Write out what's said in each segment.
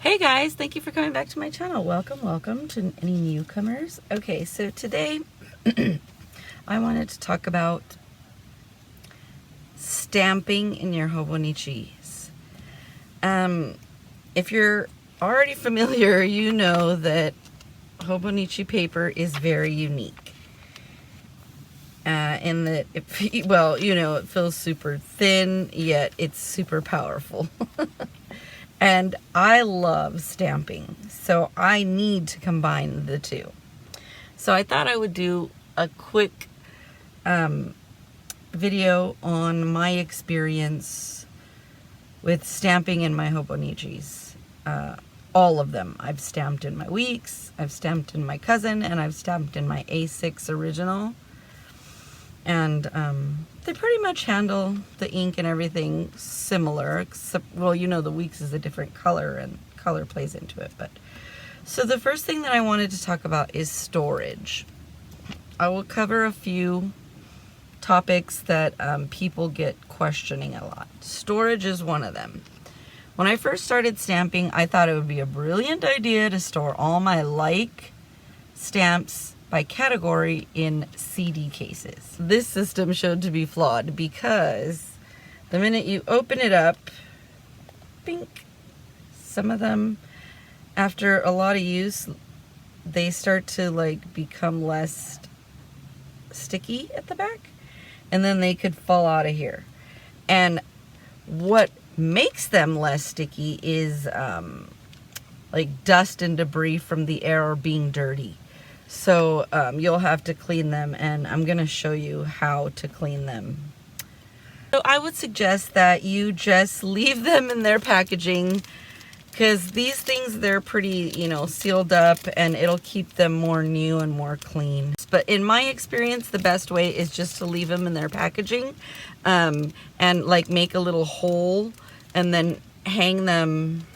Hey guys, thank you for coming back to my channel. Welcome to any newcomers. Okay, so today I wanted to talk about stamping in your Hobonichis. If you're already familiar, you know that Hobonichi paper is very unique. In that, it feels super thin, yet it's super powerful. And I love stamping, so I need to combine the two. So I thought I would do a quick video on my experience with stamping in my Hobonichis. All of them. I've stamped in my Weeks, I've stamped in my Cousin, and I've stamped in my A6 original. And they pretty much handle the ink and everything similar, except, well, you know, the Weeks is a different color and color plays into it. But so the first thing that I wanted to talk about is storage. I will cover a few topics that people get questioning a lot. Storage is one of them. When I first started stamping, I thought it would be a brilliant idea to store all my stamps by category in CD cases. This system showed to be flawed because the minute you open it up, bink, some of them, after a lot of use, they start to like become less sticky at the back, and then they could fall out of here. And what makes them less sticky is like dust and debris from the air being dirty. So you'll have to clean them, and I'm going to show you how to clean them. So I would suggest that you just leave them in their packaging, because these things, they're pretty, sealed up, and it'll keep them more new and more clean. But in my experience, the best way is just to leave them in their packaging and like make a little hole and then hang them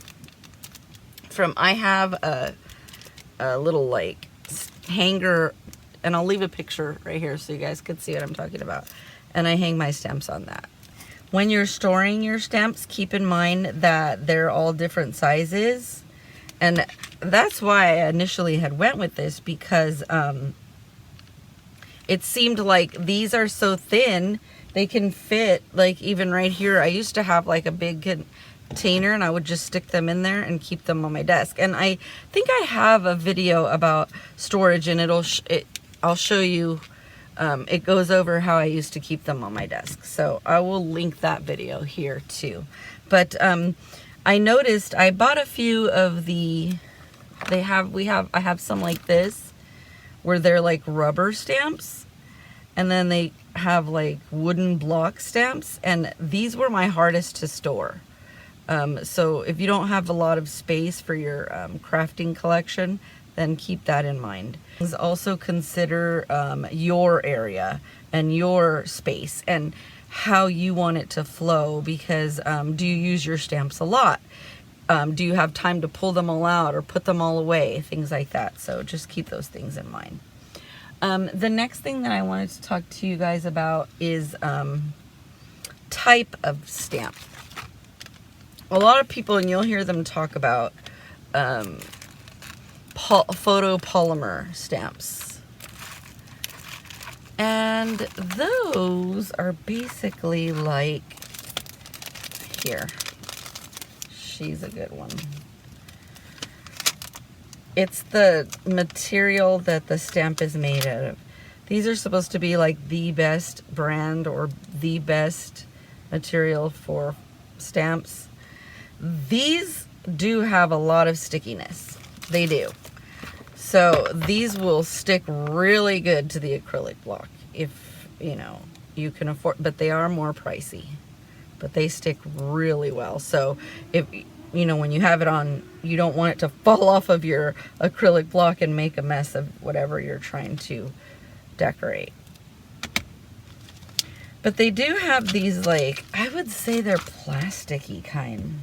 from, I have a little like hanger, and I'll leave a picture right here so you guys can see what I'm talking about, and I hang my stamps on that. When you're storing your stamps, keep in mind that they're all different sizes, and that's why I initially had went with this, because it seemed like these are so thin they can fit like even right here. I used to have like a big container, and I would just stick them in there and keep them on my desk. And I think I have a video about storage, and I'll show you. It goes over how I used to keep them on my desk, so I will link that video here too. But I noticed I bought a few of the, I have some like this where they're like rubber stamps, and then they have like wooden block stamps, and these were my hardest to store. So if you don't have a lot of space for your crafting collection, then keep that in mind. Also consider your area and your space and how you want it to flow, because do you use your stamps a lot? Do you have time to pull them all out or put them all away? Things like that. So just keep those things in mind. The next thing that I wanted to talk to you guys about is type of stamp. A lot of people, and you'll hear them talk about photopolymer stamps. And those are basically like, here, she's a good one. It's the material that the stamp is made out of. These are supposed to be like the best brand or the best material for stamps. These do have a lot of stickiness. They do. So these will stick really good to the acrylic block if, you can afford, but they are more pricey, but they stick really well. So if, when you have it on, you don't want it to fall off of your acrylic block and make a mess of whatever you're trying to decorate. But they do have these, like, I would say they're plasticky kind.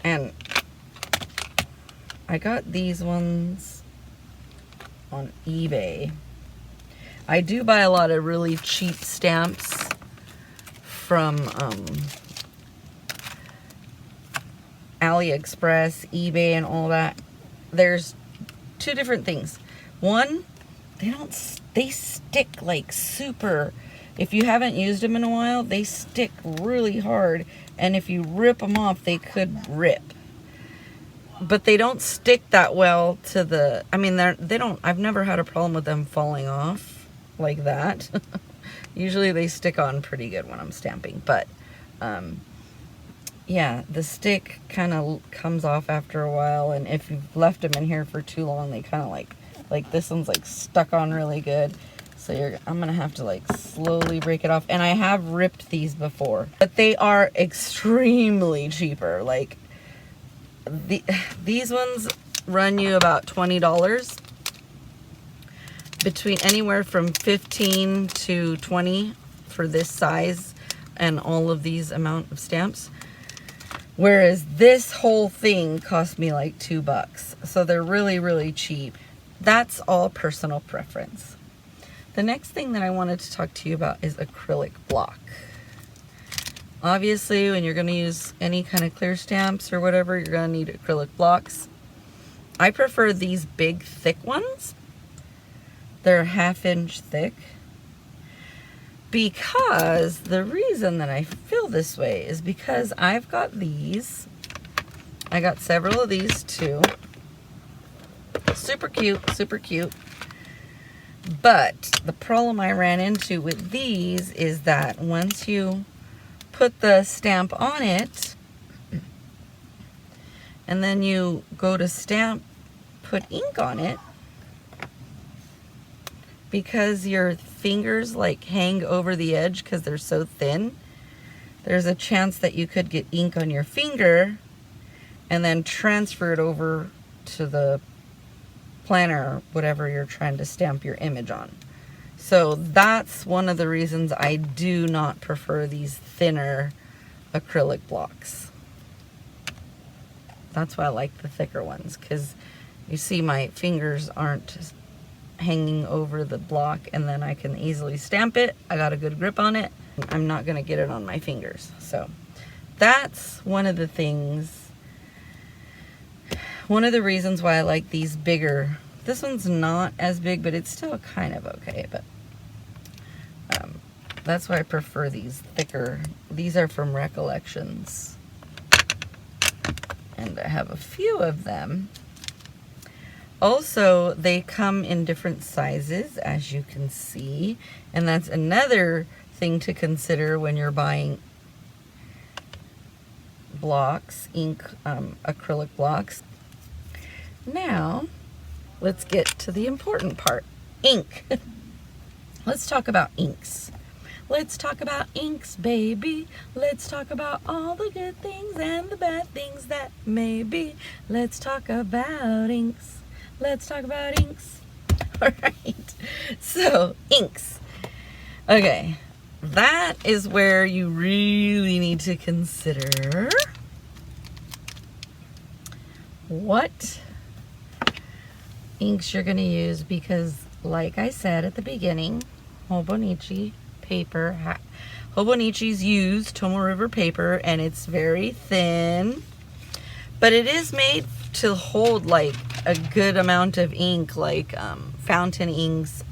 And I got these ones on eBay. I do buy a lot of really cheap stamps from AliExpress, eBay, and all that, there's two different things. One, they stick like super. If you haven't used them in a while, they stick really hard, and if you rip them off, they could rip. But they don't stick that well to the, I mean, they don't, I've never had a problem with them falling off like that. Usually they stick on pretty good when I'm stamping, but yeah, the stick kind of comes off after a while, and if you've left them in here for too long, they kind of like this one's like stuck on really good. So I'm gonna have to like slowly break it off. And I have ripped these before, but they are extremely cheaper. Like these ones run you about $20, between anywhere from 15 to 20 for this size and all of these amount of stamps. Whereas this whole thing cost me like $2. So they're really, really cheap. That's all personal preference. The next thing that I wanted to talk to you about is acrylic block. Obviously, when you're going to use any kind of clear stamps or whatever, you're going to need acrylic blocks. I prefer these big, thick ones. They're 1/2 inch thick. Because the reason that I feel this way is because I've got these. I got several of these too. Super cute, super cute. But the problem I ran into with these is that once you put the stamp on it and then you go to stamp, put ink on it, because your fingers like hang over the edge because they're so thin, there's a chance that you could get ink on your finger and then transfer it over to the planner or whatever you're trying to stamp your image on. So that's one of the reasons I do not prefer these thinner acrylic blocks. That's why I like the thicker ones, because you see my fingers aren't hanging over the block, and then I can easily stamp it. I got a good grip on it. I'm not going to get it on my fingers. So that's one of the things, one of the reasons why I like these bigger. This one's not as big, but it's still kind of okay. But that's why I prefer these thicker. These are from Recollections, and I have a few of them. Also, they come in different sizes, as you can see, and that's another thing to consider when you're buying blocks, ink, acrylic blocks. Now, let's get to the important part, ink. Let's talk about inks. Let's talk about inks, baby. Let's talk about all the good things and the bad things that may be. Let's talk about inks. Let's talk about inks. All right. So, inks. Okay. That is where you really need to consider what inks you're going to use, because like I said at the beginning, Hobonichi paper, Hobonichi's used Tomoe River paper, and it's very thin, but it is made to hold like a good amount of ink, like fountain inks,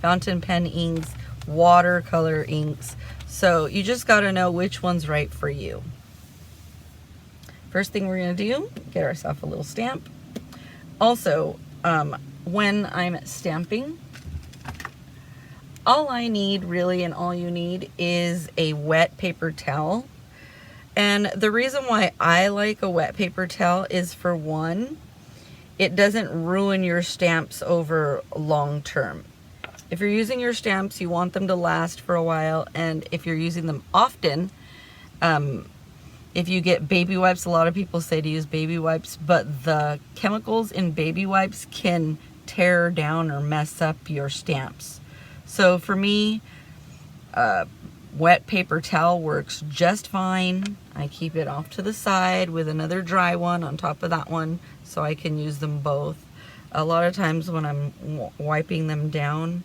fountain pen inks, watercolor inks. So you just got to know which one's right for you. First thing we're going to do, get ourselves a little stamp. Also, when I'm stamping, all I need really, and all you need, is a wet paper towel. And the reason why I like a wet paper towel is, for one, it doesn't ruin your stamps over long term. If you're using your stamps, you want them to last for a while, and if you're using them often, if you get baby wipes, a lot of people say to use baby wipes, but the chemicals in baby wipes can tear down or mess up your stamps. So for me, wet paper towel works just fine. I keep it off to the side with another dry one on top of that one, so I can use them both. A lot of times when I'm wiping them down,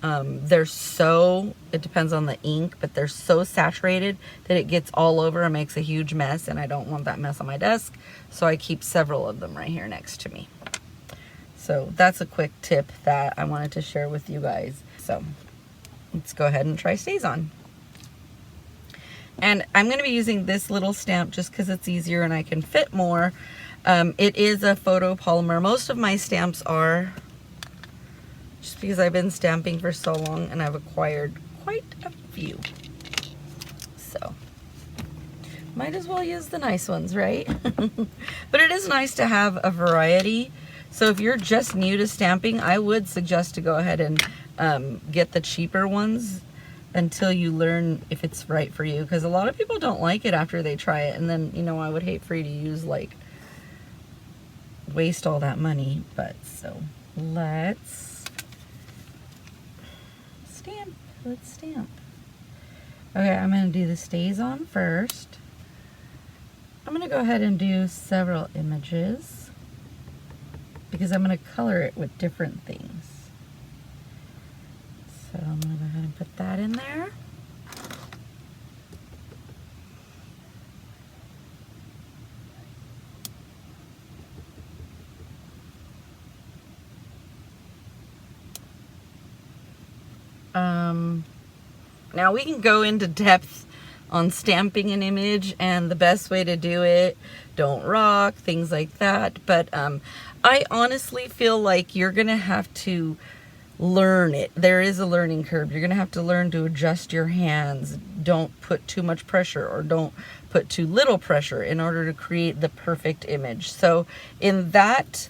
It depends on the ink, but they're so saturated that it gets all over and makes a huge mess, and I don't want that mess on my desk, so I keep several of them right here next to me. So that's a quick tip that I wanted to share with you guys. So let's go ahead and try StazOn. And I'm going to be using this little stamp just because it's easier and I can fit more. It is a photopolymer. Most of my stamps are, just because I've been stamping for so long and I've acquired quite a few. So might as well use the nice ones, right? But it is nice to have a variety. So if you're just new to stamping, I would suggest to go ahead and get the cheaper ones until you learn if it's right for you, because a lot of people don't like it after they try it, and then, you know, I would hate for you to use, like, waste all that money. But so let's stamp. Okay, I'm going to do the StazOn first. I'm going to go ahead and do several images because I'm going to color it with different things. So I'm going to go ahead and put that in there. Now we can go into depth on stamping an image and the best way to do it, don't rock, things like that. But I honestly feel like you're going to have to learn it. There is a learning curve. You're going to have to learn to adjust your hands. Don't put too much pressure or don't put too little pressure in order to create the perfect image. So in that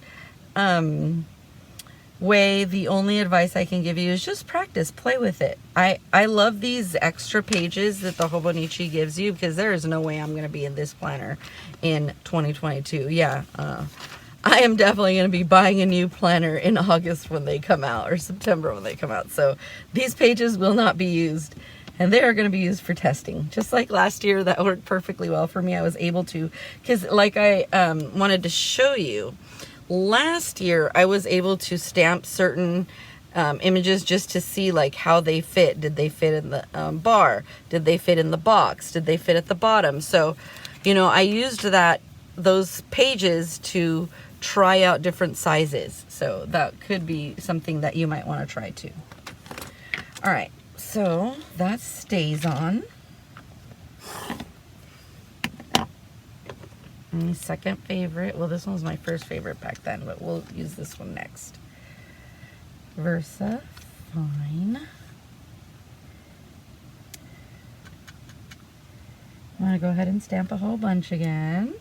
way, the only advice I can give you is just practice, play with it. I love these extra pages that the Hobonichi gives you, because there is no way I'm going to be in this planner in 2022. Yeah, I am definitely going to be buying a new planner in August when they come out, or September when they come out. So these pages will not be used, and they are going to be used for testing. Just like last year, that worked perfectly well for me. I was able to, because like I wanted to show you, last year I was able to stamp certain images just to see like how they fit. Did they fit in the bar? Did they fit in the box? Did they fit at the bottom? So, you know, I used those pages to try out different sizes. So that could be something that you might want to try too. All right, so that StazOn. My second favorite, well, this one was my first favorite back then, but we'll use this one next. Versa Fine. I'm going to go ahead and stamp a whole bunch again.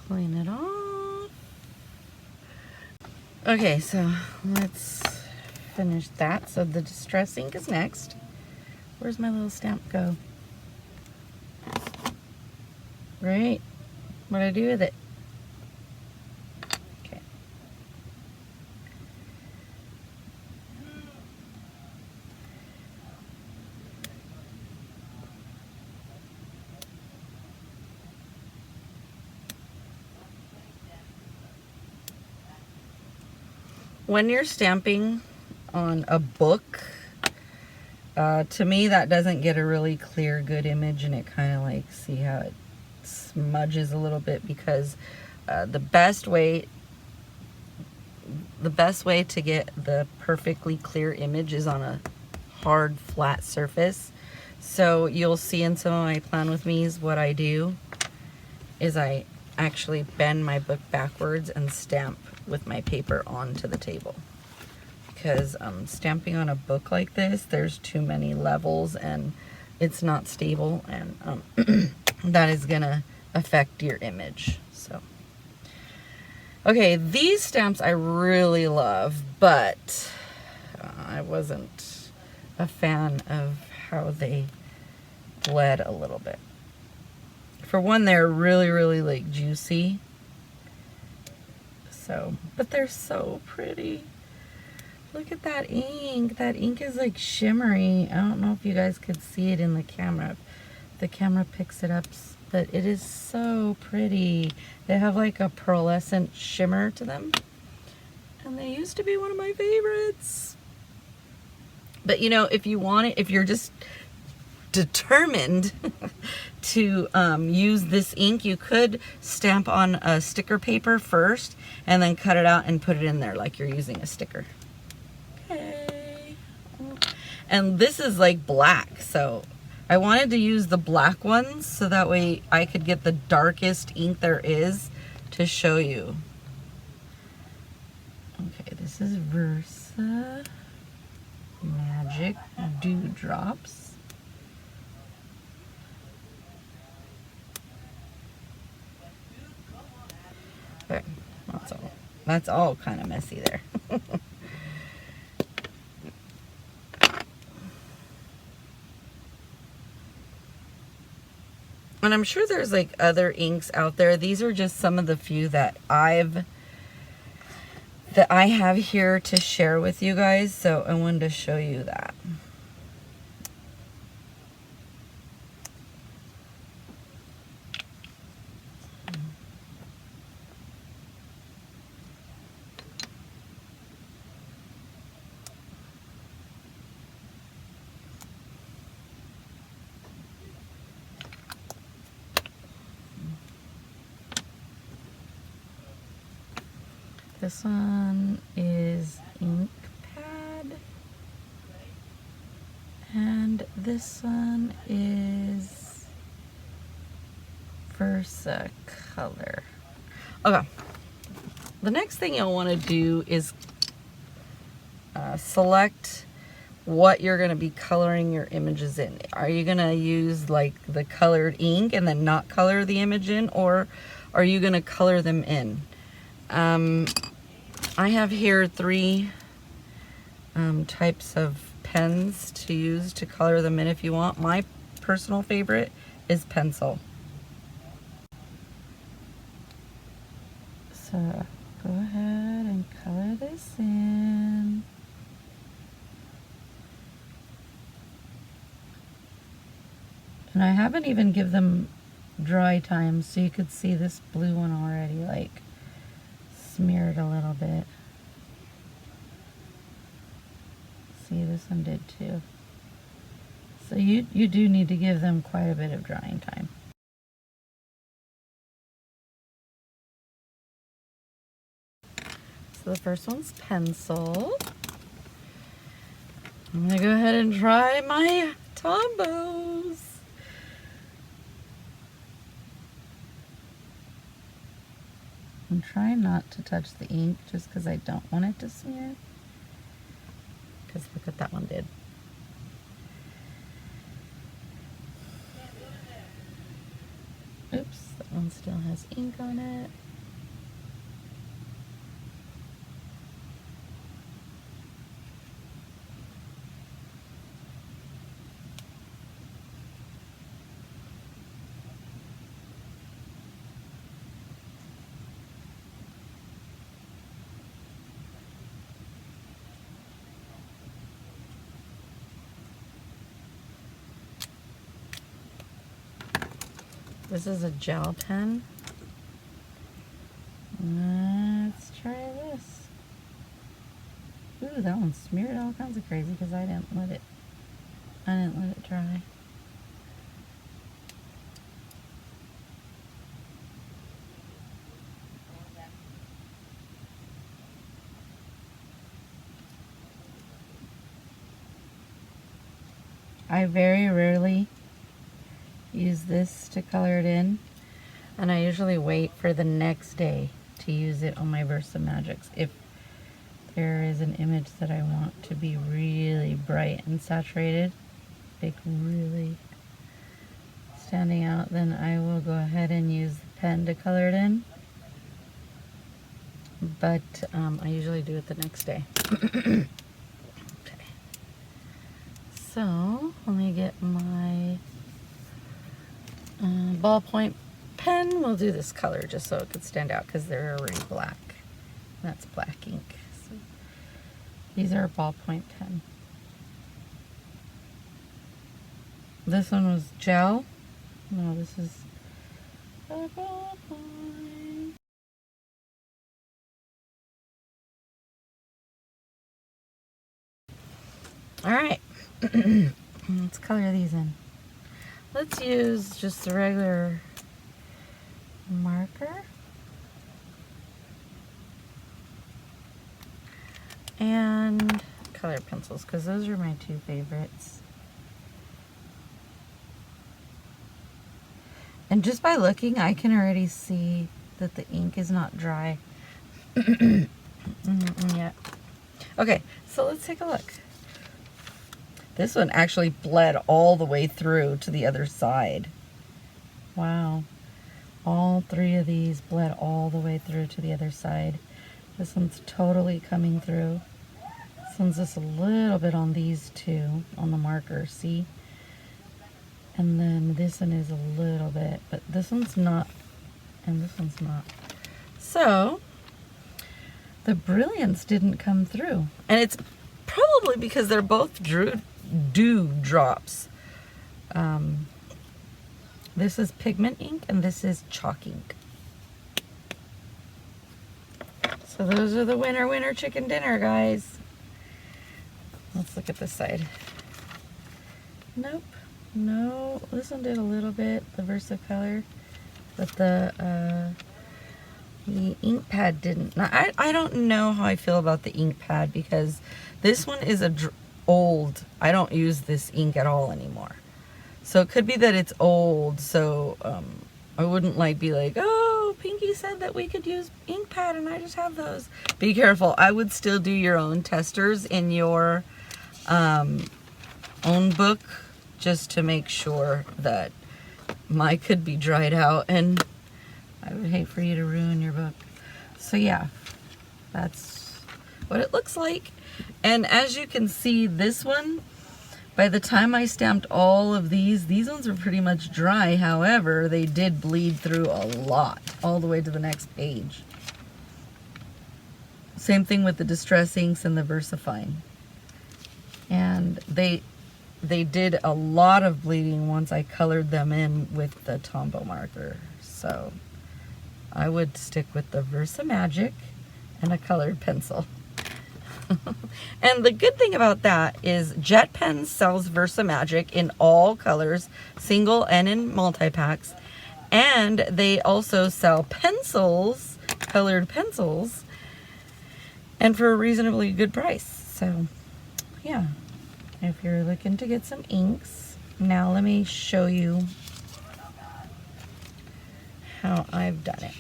Clean it off. Okay, so let's finish that. So the distress ink is next. Where's my little stamp go? Right? What'd I do with it? Okay. When you're stamping on a book, to me that doesn't get a really clear, good image, and it kind of like, see how it smudges a little bit, because the best way to get the perfectly clear image is on a hard, flat surface. So you'll see in some of my Plan With Me's, what I do is I actually bend my book backwards and stamp with my paper onto the table, because stamping on a book like this, there's too many levels and it's not stable, and that is gonna affect your image. So okay, these stamps I really love, but I wasn't a fan of how they bled a little bit. For one, they're really like juicy. So, but they're so pretty. Look at that ink. That ink is like shimmery. I don't know if you guys could see it in the camera. The camera picks it up, but it is so pretty. They have like a pearlescent shimmer to them. And they used to be one of my favorites. But you know, if you want it, if you're just determined to use this ink, you could stamp on a sticker paper first and then cut it out and put it in there like you're using a sticker. Okay. And this is like black, so I wanted to use the black ones so that way I could get the darkest ink there is to show you. Okay, this is Versamagic Dewdrops. Okay, that's all kind of messy there. And I'm sure there's like other inks out there. These are just some of the few that I have here to share with you guys. So I wanted to show you that. This one is Ink Pad, and this one is Versa Color. Okay, the next thing you'll want to do is select what you're going to be coloring your images in. Are you going to use like the colored ink and then not color the image in, or are you going to color them in? I have here 3 types of pens to use to color them in if you want. My personal favorite is pencil. So go ahead and color this in. And I haven't even give them dry time, so you could see this blue one already like smeared a little bit. See, this one did too. So you do need to give them quite a bit of drying time. So the first one's pencil. I'm gonna go ahead and try my Tombows. I'm trying not to touch the ink just because I don't want it to smear. Because look what that one did. Oops, that one still has ink on it. This is a gel pen. Let's try this. Ooh, that one smeared all kinds of crazy because I didn't let it dry. I very rarely use this to color it in, and I usually wait for the next day to use it on my Versamagics if there is an image that I want to be really bright and saturated, like really standing out, then I will go ahead and use the pen to color it in. But I usually do it the next day. Okay. So let me get my ballpoint pen. We'll do this color just so it could stand out because they're already black. That's black ink. So These are a ballpoint pen. This one was gel. No, this is a ballpoint. All right, let's color these in. Let's use just a regular marker. And colored pencils, because those are my two favorites. And just by looking, I can already see that the ink is not dry yet. Okay, so let's take a look. This one actually bled all the way through to the other side. Wow. All three of these bled all the way through to the other side. This one's totally coming through. This one's just a little bit on these two, on the marker, see? And then this one is a little bit, but this one's not, and this one's not. So, the brilliance didn't come through. And it's probably because they're both dew drops. This is pigment ink and this is chalk ink. So those are the winner chicken dinner, guys. Let's look at this side. Nope. No, this one did a little bit, the Versacolor, but the ink pad didn't. Now, I don't know how I feel about the ink pad because this one is old. I don't use this ink at all anymore. So it could be that it's old, so I wouldn't be like, oh, Pinky said that we could use ink pad and I just have those. Be careful. I would still do your own testers in your own book, just to make sure that mine could be dried out, and I would hate for you to ruin your book. So yeah, that's what it looks like. And as you can see, this one, by the time I stamped all of these ones were pretty much dry. However, they did bleed through a lot, all the way to the next page. Same thing with the Distress Inks and the VersaFine. And they did a lot of bleeding once I colored them in with the Tombow marker. So I would stick with the Versamagic and a colored pencil. And the good thing about that is Jetpens sells Versamagic in all colors, single and in multi-packs. And they also sell pencils, colored pencils, and for a reasonably good price. So yeah. If you're looking to get some inks, now let me show you how I've done it.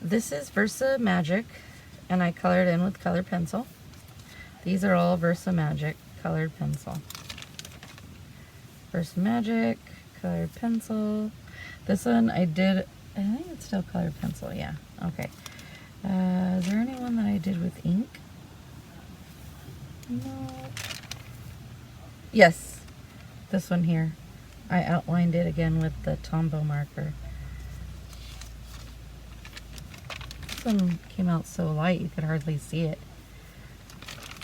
This is Versamagic, and I colored in with colored pencil. These are all Versamagic colored pencil. Versamagic, colored pencil. This one I did, I think it's still colored pencil, yeah, okay. Is there anyone that I did with ink? No. Yes, this one here. I outlined it again with the Tombow marker. This one came out so light you could hardly see it.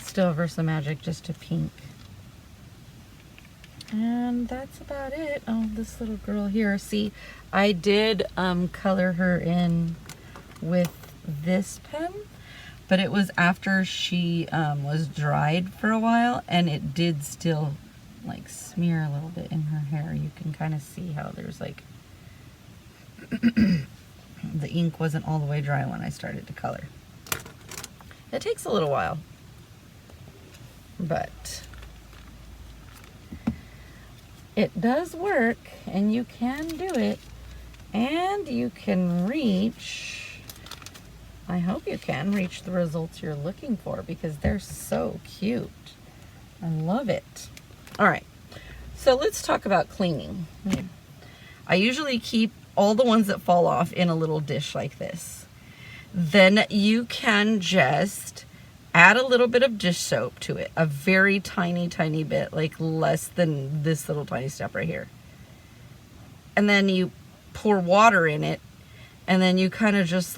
Still Versamagic, just a pink. And that's about it. Oh, this little girl here. See, I did color her in with this pen, but it was after she was dried for a while, and it did still smear a little bit in her hair. You can kind of see how there's the ink wasn't all the way dry when I started to color. It takes a little while, but it does work, and you can do it, and you can reach, I hope you can reach the results you're looking for, because they're so cute. I love it. All right, so let's talk about cleaning. I usually keep all the ones that fall off in a little dish like this. Then you can just add a little bit of dish soap to it, a very tiny bit, less than this little tiny step right here. And then you pour water in it, and then you kind of just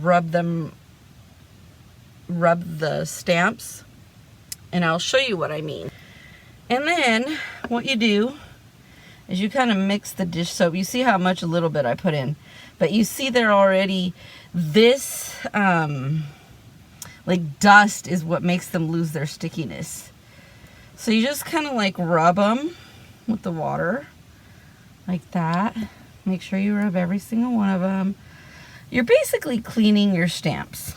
rub the stamps, and I'll show you what I mean. And then what you do is you kind of mix the dish soap. You see how much, a little bit I put in, but you see there already, this like dust is what makes them lose their stickiness. So you just kind of like rub them with the water like that. Make sure you rub every single one of them. You're basically cleaning your stamps.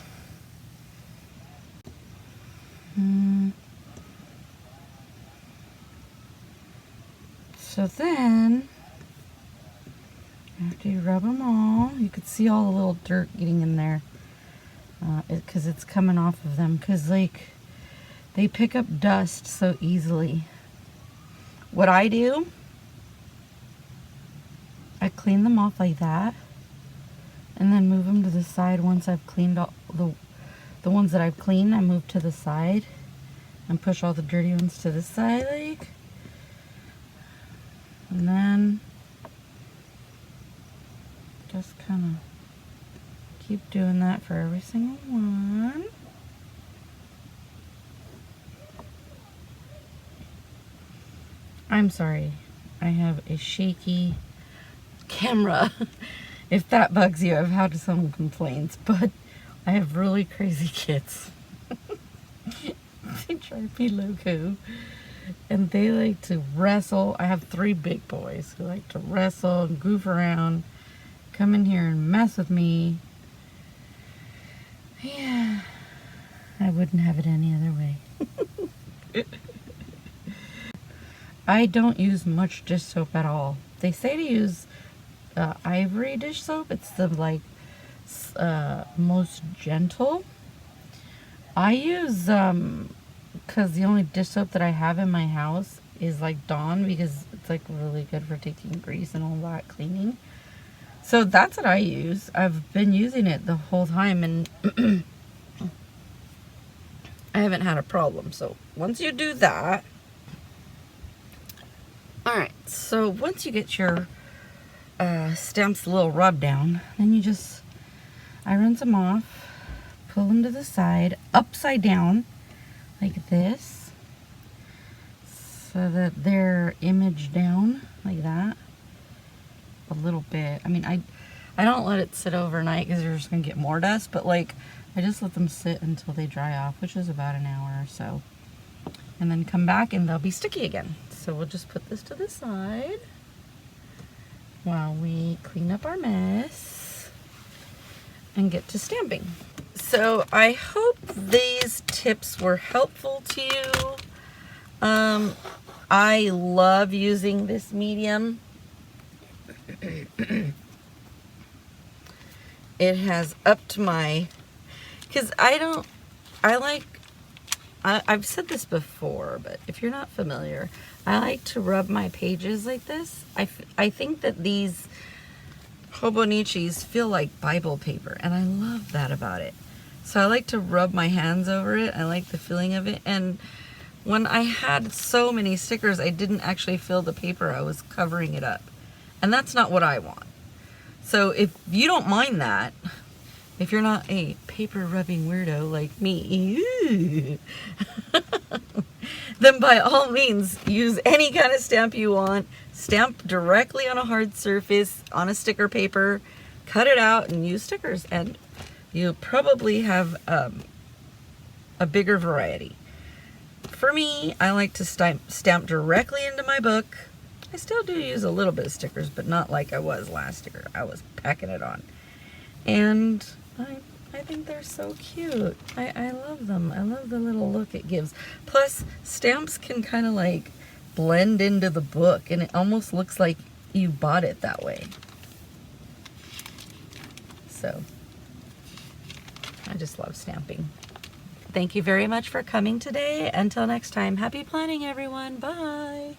So then, after you rub them all, you could see all the little dirt getting in there, because it's coming off of them, because like they pick up dust so easily. What I do, I clean them off like that, and then move them to the side. Once I've cleaned all the ones that I've cleaned, I move to the side and push all the dirty ones to the side, like. And then just kind of keep doing that for every single one. I'm sorry, I have a shaky camera. If that bugs you, I've had some complaints, but I have really crazy kids. They drive me loco. And they like to wrestle. I have 3 big boys who like to wrestle and goof around, come in here and mess with me. Yeah, I wouldn't have it any other way. I don't use much dish soap at all. They say to use ivory dish soap. It's the like most gentle. I use because the only dish soap that I have in my house is like Dawn, because it's like really good for taking grease and all that cleaning. So that's what I use. I've been using it the whole time, and I haven't had a problem. So once you do that, alright, so once you get your stamps a little rub down, then you just, I rinse them off, pull them to the side, upside down, like this, so that they're image down, like that, a little bit. I mean, I don't let it sit overnight because you're just going to get more dust, but like, I just let them sit until they dry off, which is about an hour or so, and then come back and they'll be sticky again. So we'll just put this to the side while we clean up our mess and get to stamping. So I hope these tips were helpful to you. I love using this medium. It has upped my, because I've said this before, but if you're not familiar, I like to rub my pages like this. I think that these Hobonichis feel like Bible paper, and I love that about it. So I like to rub my hands over it. I like the feeling of it. And when I had so many stickers, I didn't actually feel the paper. I was covering it up. And that's not what I want. So if you don't mind that, if you're not a paper rubbing weirdo like me, then by all means, use any kind of stamp you want. Stamp directly on a hard surface, on a sticker paper, cut it out and use stickers. And you'll probably have a bigger variety. For me, I like to stamp directly into my book. I still do use a little bit of stickers, but not like I was last year. I was packing it on. And I think they're so cute. I love them. I love the little look it gives. Plus, stamps can kind of like blend into the book, and it almost looks like you bought it that way. So, I just love stamping. Thank you very much for coming today. Until next time, happy planning, everyone. Bye.